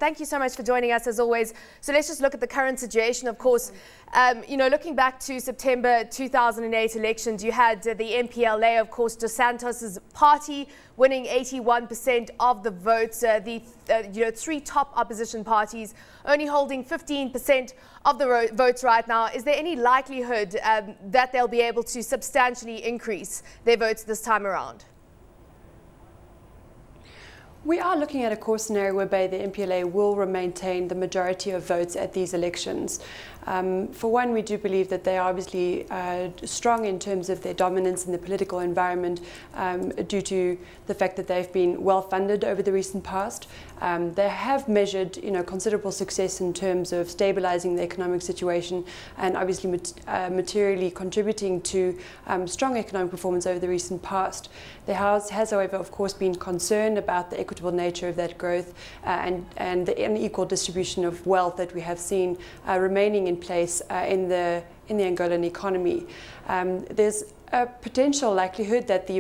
Thank you so much for joining us as always. So let's just look at the current situation. Of course, looking back to September 2008 elections, you had the MPLA, of course, Dos Santos's party winning 81% of the votes. The three top opposition parties only holding 15% of the votes right now. Is there any likelihood that they'll be able to substantially increase their votes this time around? We are looking at a core scenario whereby the MPLA will maintain the majority of votes at these elections. For one, we do believe that they are obviously strong in terms of their dominance in the political environment due to the fact that they've been well funded over the recent past. They have measured considerable success in terms of stabilizing the economic situation and obviously materially contributing to strong economic performance over the recent past. There has, however, of course, been concern about the equitable nature of that growth and the unequal distribution of wealth that we have seen remaining in place in the Angolan economy. There's a potential likelihood that the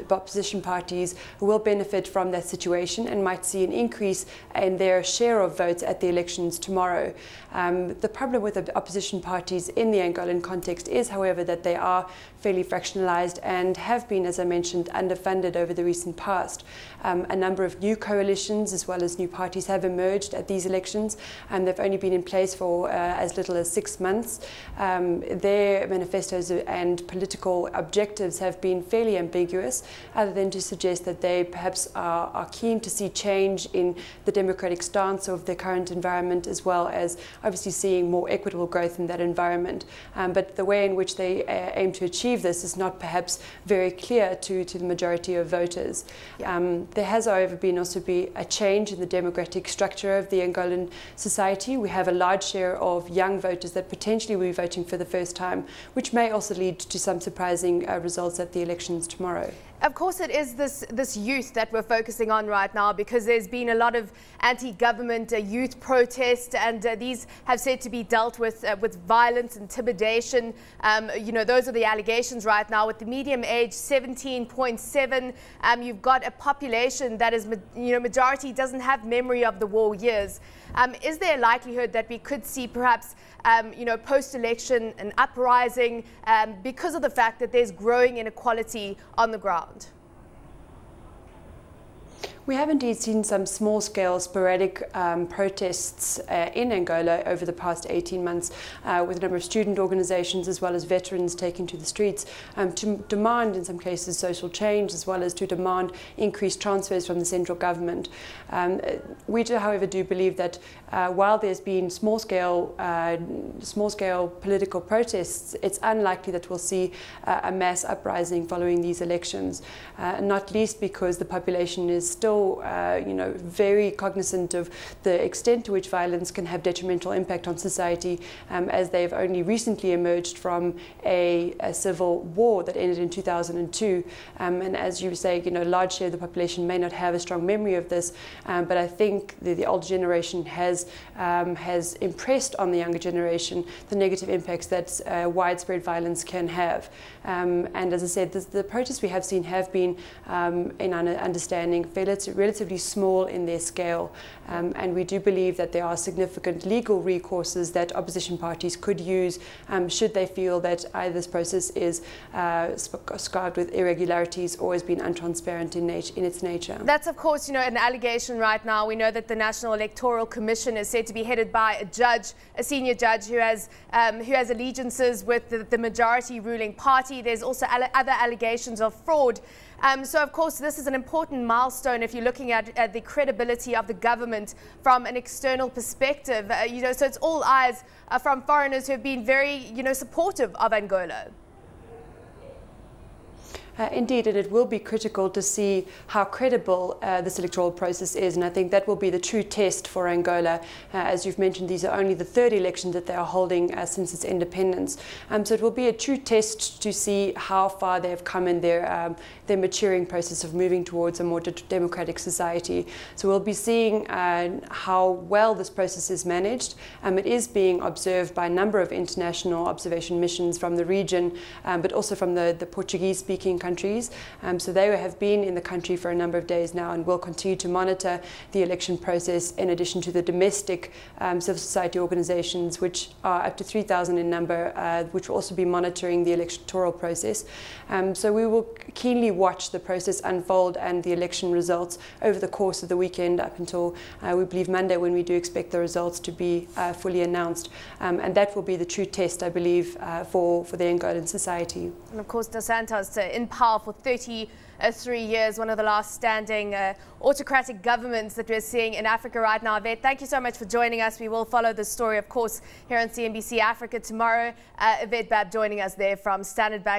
opposition parties will benefit from that situation and might see an increase in their share of votes at the elections tomorrow. The problem with the opposition parties in the Angolan context is, however, that they are fairly fractionalized and have been, as I mentioned, underfunded over the recent past. A number of new coalitions as well as new parties have emerged at these elections, and they've only been in place for as little as 6 months. Their manifestos and political objectives have been fairly ambiguous, other than to suggest that they perhaps are keen to see change in the democratic stance of the current environment, as well as obviously seeing more equitable growth in that environment. But the way in which they aim to achieve this is not perhaps very clear to the majority of voters. There has, however, also been a change in the demographic structure of the Angolan society. We have a large share of young voters that potentially will be voting for the first time, which may also lead to some surprising results at the elections tomorrow. Of course, it is this youth that we're focusing on right now, because there's been a lot of anti-government youth protests, and these have said to be dealt with violence, intimidation. Those are the allegations right now. With the median age 17.7, you've got a population that is, majority doesn't have memory of the war years. Is there a likelihood that we could see perhaps, post-election an uprising because of the fact that there's growing inequality on the ground? We have indeed seen some small-scale sporadic protests in Angola over the past 18 months with a number of student organizations as well as veterans taking to the streets to demand, in some cases, social change, as well as to demand increased transfers from the central government. We do, however, believe that while there's been small-scale political protests, it's unlikely that we'll see a mass uprising following these elections, not least because the population is still very cognizant of the extent to which violence can have detrimental impact on society, as they've only recently emerged from a civil war that ended in 2002. And as you say, a large share of the population may not have a strong memory of this, but I think the older generation has impressed on the younger generation the negative impacts that widespread violence can have. And as I said, the protests we have seen have been, in our understanding, relatively small in their scale, and we do believe that there are significant legal recourses that opposition parties could use should they feel that either this process is scarred with irregularities or has been untransparent in its nature. That's, of course, an allegation right now. We know that the National Electoral Commission is said to be headed by a judge, a senior judge who has allegiances with the majority ruling party. There's also other allegations of fraud. So, of course, this is an important milestone if you're looking at the credibility of the government from an external perspective. So it's all eyes from foreigners who have been very, supportive of Angola. Indeed, and it will be critical to see how credible this electoral process is, and I think that will be the true test for Angola. As you've mentioned, these are only the third election that they are holding since its independence. So it will be a true test to see how far they have come in their maturing process of moving towards a more democratic society. So we'll be seeing how well this process is managed. It is being observed by a number of international observation missions from the region, but also from the Portuguese-speaking countries. So they have been in the country for a number of days now and will continue to monitor the election process in addition to the domestic civil society organizations, which are up to 3,000 in number, which will also be monitoring the electoral process. So we will keenly watch the process unfold and the election results over the course of the weekend up until we believe Monday, when we do expect the results to be fully announced. And that will be the true test, I believe, for the Angolan society. And of course, Dos Santos in power for 33 years, one of the last standing autocratic governments that we're seeing in Africa right now. Yvette, thank you so much for joining us. We will follow the story, of course, here on CNBC Africa tomorrow. Yvette Babb joining us there from Standard Bank.